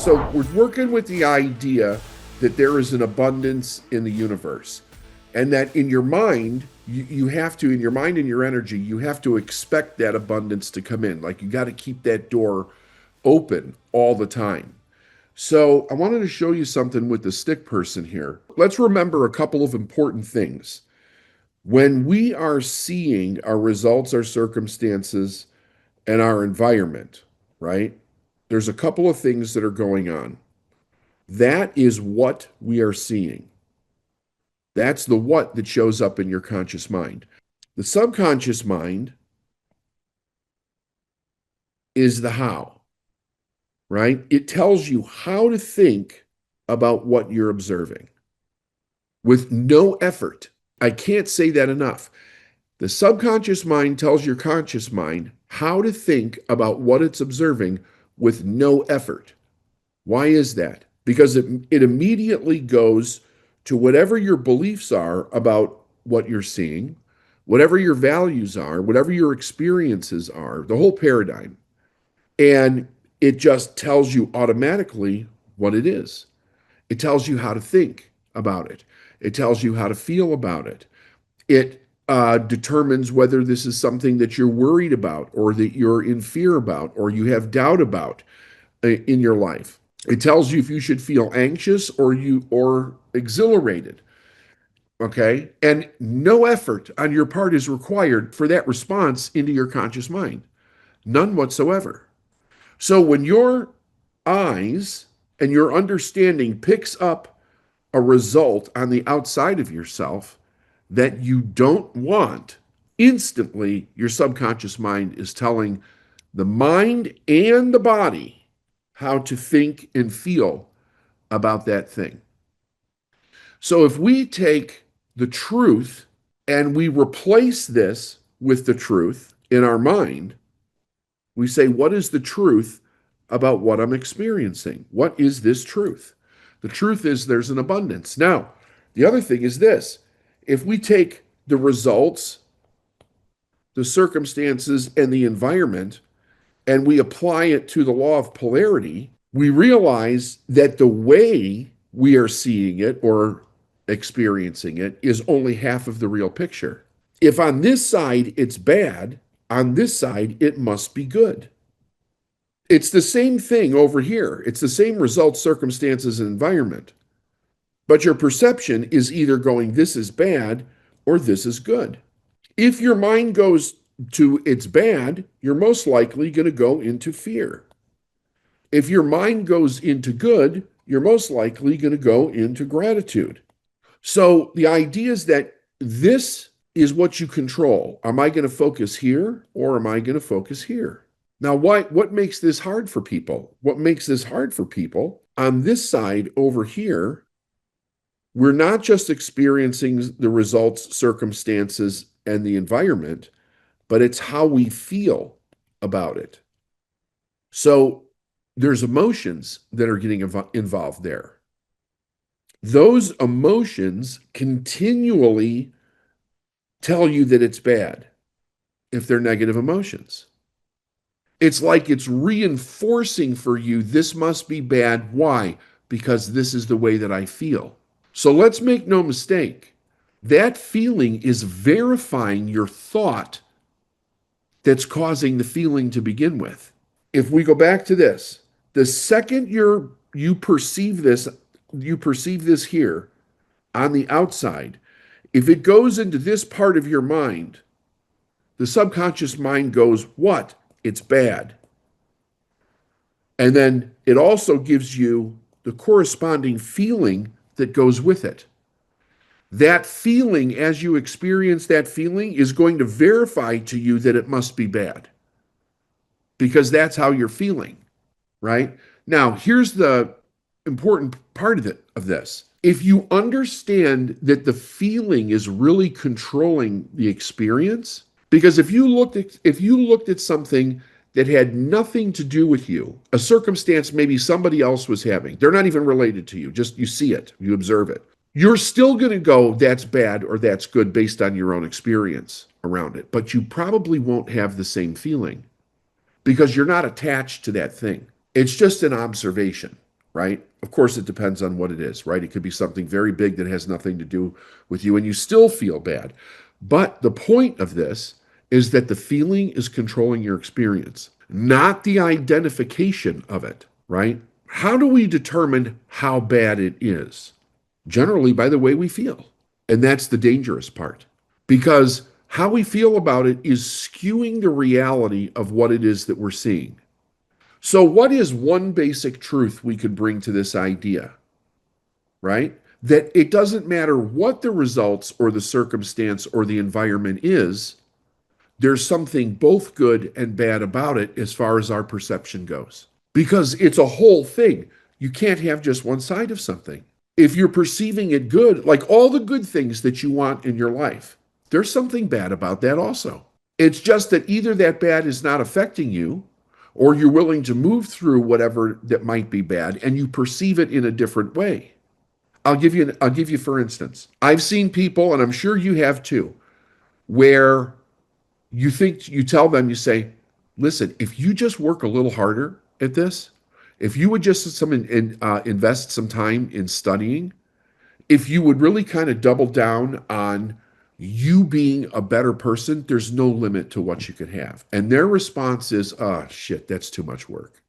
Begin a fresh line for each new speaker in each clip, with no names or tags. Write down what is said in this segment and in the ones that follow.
So we're working with the idea that there is an abundance in the universe, and that in your mind, you have to, in your mind and your energy, you have to expect that abundance to come in. Like you got to keep that door open all the time. So I wanted to show you something with the stick person here. Let's remember a couple of important things. When we are seeing our results, our circumstances, and our environment, right? There's a couple of things that are going on. That is what we are seeing. That's the what that shows up in your conscious mind. The subconscious mind is the how, right? It tells you how to think about what you're observing with no effort. I can't say that enough. The subconscious mind tells your conscious mind how to think about what it's observing with no effort. Why is that? Because it immediately goes to whatever your beliefs are about what you're seeing, whatever your values are, whatever your experiences are, the whole paradigm. And it just tells you automatically what it is. It tells you how to think about it. It tells you how to feel about it. It determines whether this is something that you're worried about or that you're in fear about or you have doubt about in your life. It tells you if you should feel anxious or exhilarated. Okay? And no effort on your part is required for that response into your conscious mind. None whatsoever. So when your eyes and your understanding picks up a result on the outside of yourself that you don't want, instantly your subconscious mind is telling the mind and the body how to think and feel about that thing. So if we take the truth and we replace this with the truth in our mind, we say, what is the truth about what I'm experiencing? What is this truth? The truth is there's an abundance. Now, the other thing is this. If we take the results, the circumstances, and the environment, and we apply it to the law of polarity, we realize that the way we are seeing it or experiencing it is only half of the real picture. If on this side it's bad, on this side it must be good. It's the same thing over here. It's the same results, circumstances, and environment. But your perception is either going, this is bad or this is good. If your mind goes to it's bad, you're most likely going to go into fear. If your mind goes into good, you're most likely going to go into gratitude. So the idea is that this is what you control. Am I going to focus here or am I going to focus here? Now, what makes this hard for people? What makes this hard for people on this side over here, we're not just experiencing the results, circumstances, and the environment, but it's how we feel about it. So there's emotions that are getting involved there. Those emotions continually tell you that it's bad if they're negative emotions. It's like it's reinforcing for you, this must be bad. Why? Because this is the way that I feel. So let's make no mistake. That feeling is verifying your thought that's causing the feeling to begin with. If we go back to this, the second you perceive this here on the outside, if it goes into this part of your mind, the subconscious mind goes, what? It's bad. And then it also gives you the corresponding feeling that goes with it. That feeling, as you experience that feeling, is going to verify to you that it must be bad because that's how you're feeling, right? Now, here's the important part of this. If you understand that the feeling is really controlling the experience, because if you looked at something that had nothing to do with you, a circumstance maybe somebody else was having, they're not even related to you, just you see it, you observe it. You're still going to go, that's bad or that's good based on your own experience around it, but you probably won't have the same feeling because you're not attached to that thing. It's just an observation. right? Of course, it depends on what it is, right? It could be something very big that has nothing to do with you and you still feel bad. But the point of this is that the feeling is controlling your experience, not the identification of it, right? How do we determine how bad it is? Generally, by the way we feel. And that's the dangerous part because how we feel about it is skewing the reality of what it is that we're seeing. So, what is one basic truth we could bring to this idea, right? That it doesn't matter what the results or the circumstance or the environment is, there's something both good and bad about it as far as our perception goes. Because it's a whole thing. You can't have just one side of something. If you're perceiving it good, like all the good things that you want in your life, there's something bad about that also. It's just that either that bad is not affecting you, or you're willing to move through whatever that might be bad and you perceive it in a different way. I'll give you for instance. I've seen people, and I'm sure you have too, where you tell them, you say, listen, if you just work a little harder at this, if you would just invest some time in studying, if you would really kind of double down on you being a better person, there's no limit to what you could have. And their response is, oh, shit, that's too much work.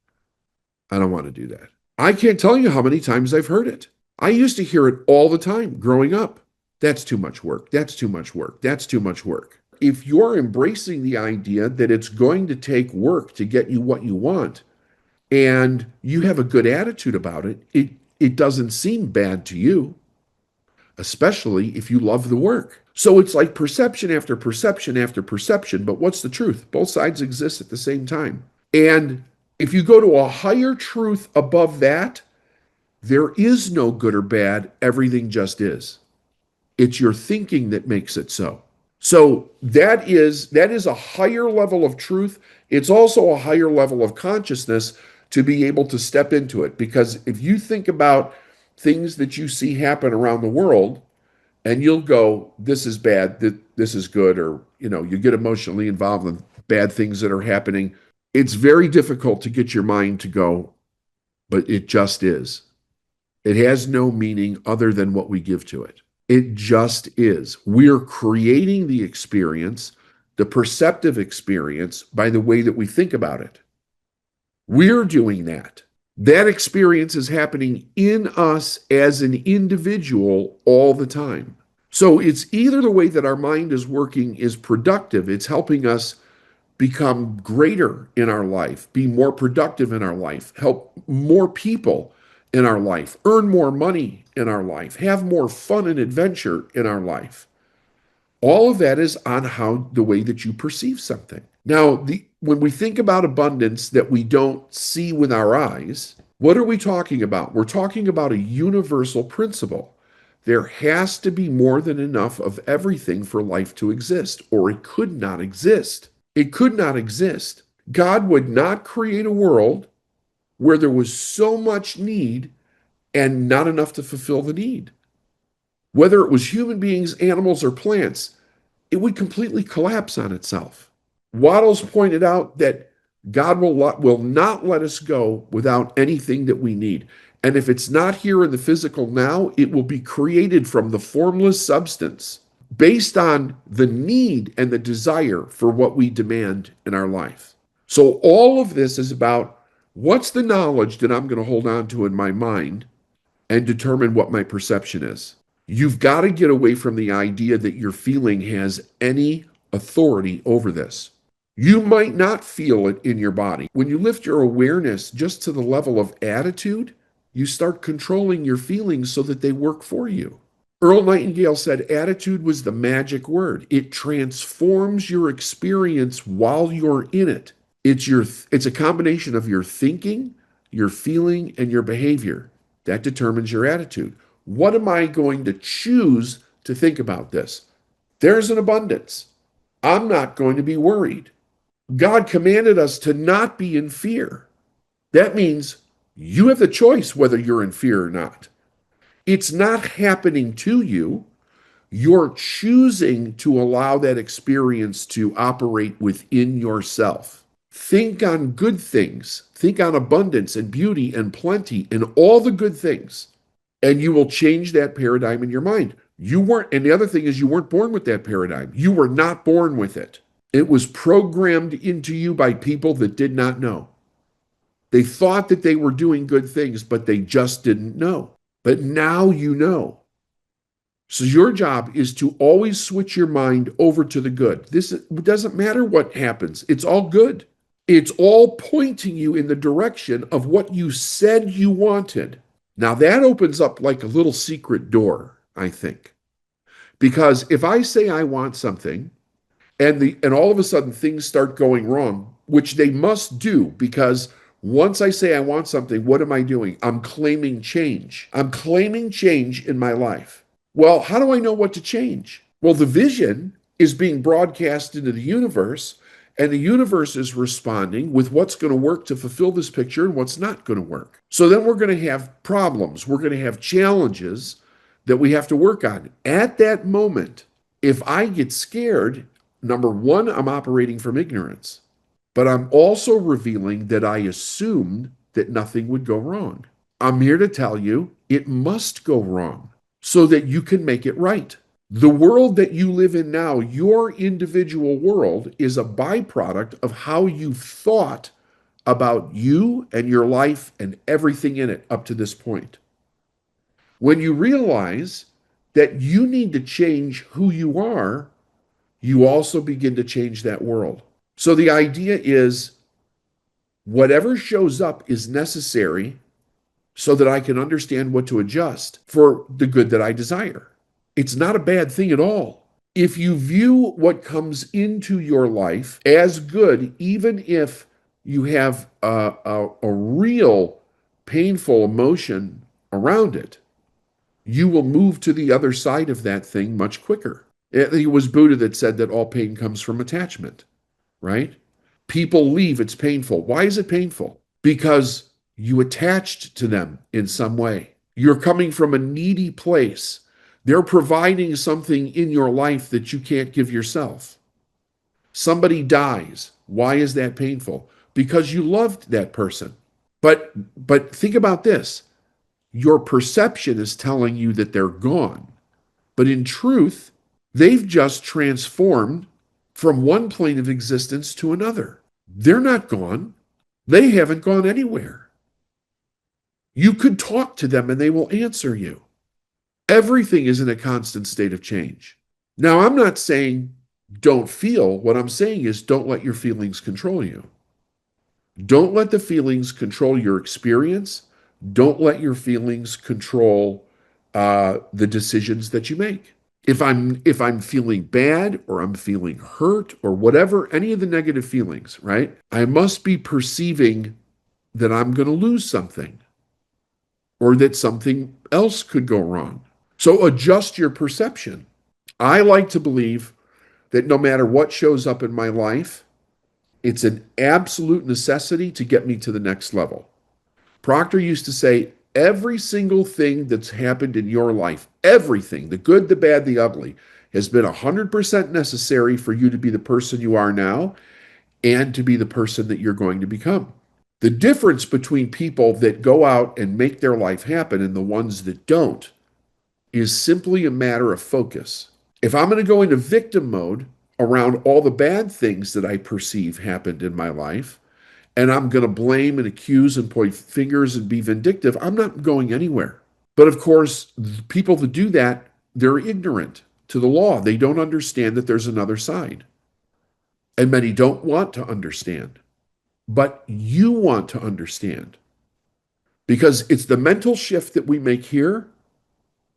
I don't want to do that. I can't tell you how many times I've heard it. I used to hear it all the time growing up. That's too much work. That's too much work. That's too much work. If you're embracing the idea that it's going to take work to get you what you want and you have a good attitude about it, it doesn't seem bad to you, especially if you love the work. So it's like perception after perception after perception. But what's the truth? Both sides exist at the same time. And if you go to a higher truth above that, there is no good or bad. Everything just is. It's your thinking that makes it so. So that is a higher level of truth. It's also a higher level of consciousness to be able to step into it. Because if you think about things that you see happen around the world, and you'll go, this is bad, this is good, or you get emotionally involved in bad things that are happening. It's very difficult to get your mind to go, but it just is. It has no meaning other than what we give to it. It just is. We're creating the experience, the perceptive experience, by the way that we think about it. We're doing that. That experience is happening in us as an individual all the time. So it's either the way that our mind is working is productive, it's helping us become greater in our life, be more productive in our life, help more people in our life, earn more money in our life, have more fun and adventure in our life. All of that is on how the way that you perceive something. Now, when we think about abundance that we don't see with our eyes, what are we talking about? We're talking about a universal principle. There has to be more than enough of everything for life to exist, or it could not exist. It could not exist. God would not create a world where there was so much need and not enough to fulfill the need. Whether it was human beings, animals, or plants, it would completely collapse on itself. Waddles pointed out that God will not let us go without anything that we need. And if it's not here in the physical now, it will be created from the formless substance based on the need and the desire for what we demand in our life. So all of this is about what's the knowledge that I'm going to hold on to in my mind and determine what my perception is. You've got to get away from the idea that your feeling has any authority over this. You might not feel it in your body. When you lift your awareness just to the level of attitude, you start controlling your feelings so that they work for you. Earl Nightingale said attitude was the magic word. It transforms your experience while you're in it. It's a combination of your thinking, your feeling, and your behavior. That determines your attitude. What am I going to choose to think about this? There's an abundance. I'm not going to be worried. God commanded us to not be in fear. That means you have the choice whether you're in fear or not. It's not happening to you. You're choosing to allow that experience to operate within yourself. Think on good things. Think on abundance and beauty and plenty and all the good things. And you will change that paradigm in your mind. You weren't, and the other thing is, you weren't born with that paradigm. You were not born with it. It was programmed into you by people that did not know. They thought that they were doing good things, but they just didn't know. But now you know. So your job is to always switch your mind over to the good. This doesn't matter what happens. It's all good. It's all pointing you in the direction of what you said you wanted. Now that opens up like a little secret door, I think. Because if I say I want something and all of a sudden things start going wrong, which they must do, because once I say I want something, what am I doing? I'm claiming change. I'm claiming change in my life. Well, how do I know what to change? Well, the vision is being broadcast into the universe, and the universe is responding with what's going to work to fulfill this picture and what's not going to work. So then we're going to have problems. We're going to have challenges that we have to work on. At that moment, if I get scared, number one, I'm operating from ignorance, but I'm also revealing that I assumed that nothing would go wrong. I'm here to tell you it must go wrong so that you can make it right. The world that you live in now, your individual world, is a byproduct of how you've thought about you and your life and everything in it up to this point. When you realize that you need to change who you are, you also begin to change that world. So the idea is whatever shows up is necessary so that I can understand what to adjust for the good that I desire. It's not a bad thing at all. If you view what comes into your life as good, even if you have a real painful emotion around it, you will move to the other side of that thing much quicker. It was Buddha that said that all pain comes from attachment, right? People leave, it's painful. Why is it painful? Because you attached to them in some way. You're coming from a needy place. They're providing something in your life that you can't give yourself. Somebody dies. Why is that painful? Because you loved that person. But think about this. Your perception is telling you that they're gone. But in truth, they've just transformed from one plane of existence to another. They're not gone. They haven't gone anywhere. You could talk to them and they will answer you. Everything is in a constant state of change. Now, I'm not saying don't feel. What I'm saying is don't let your feelings control you. Don't let the feelings control your experience. Don't let your feelings control the decisions that you make. If I'm feeling bad or I'm feeling hurt or whatever, any of the negative feelings, right? I must be perceiving that I'm going to lose something or that something else could go wrong. So adjust your perception. I like to believe that no matter what shows up in my life, it's an absolute necessity to get me to the next level. Proctor used to say, every single thing that's happened in your life, everything, the good, the bad, the ugly, has been 100% necessary for you to be the person you are now and to be the person that you're going to become. The difference between people that go out and make their life happen and the ones that don't is simply a matter of focus. If I'm going to go into victim mode around all the bad things that I perceive happened in my life, and I'm going to blame and accuse and point fingers and be vindictive, I'm not going anywhere. But of course, people that do that, they're ignorant to the law. They don't understand that there's another side. And many don't want to understand. But you want to understand. Because it's the mental shift that we make here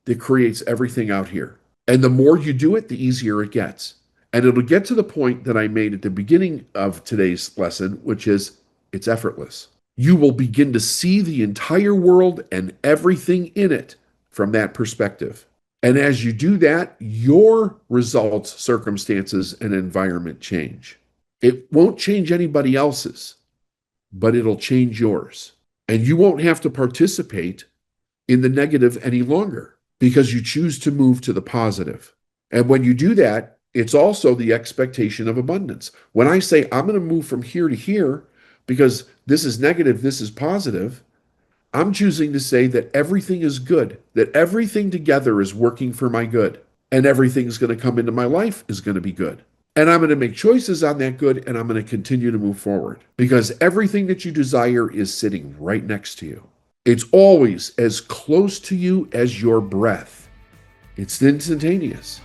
that creates everything out here. And the more you do it, the easier it gets. And it'll get to the point that I made at the beginning of today's lesson, which is it's effortless. You will begin to see the entire world and everything in it from that perspective. And as you do that, your results, circumstances, and environment change. It won't change anybody else's, but it'll change yours. And you won't have to participate in the negative any longer because you choose to move to the positive. And when you do that, It's also the expectation of abundance. When I say I'm going to move from here to here because this is negative, this is positive, I'm choosing to say that everything is good, that everything together is working for my good, and everything's going to come into my life is going to be good. And I'm going to make choices on that good, and I'm going to continue to move forward because everything that you desire is sitting right next to you. It's always as close to you as your breath. It's instantaneous,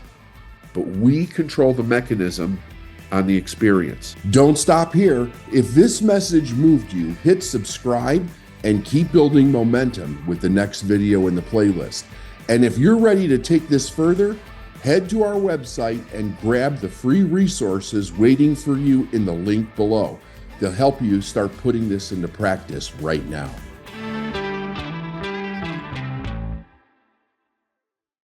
but we control the mechanism on the experience.
Don't stop here. If this message moved you, hit subscribe and keep building momentum with the next video in the playlist. And if you're ready to take this further, head to our website and grab the free resources waiting for you in the link below. They'll help you start putting this into practice right now.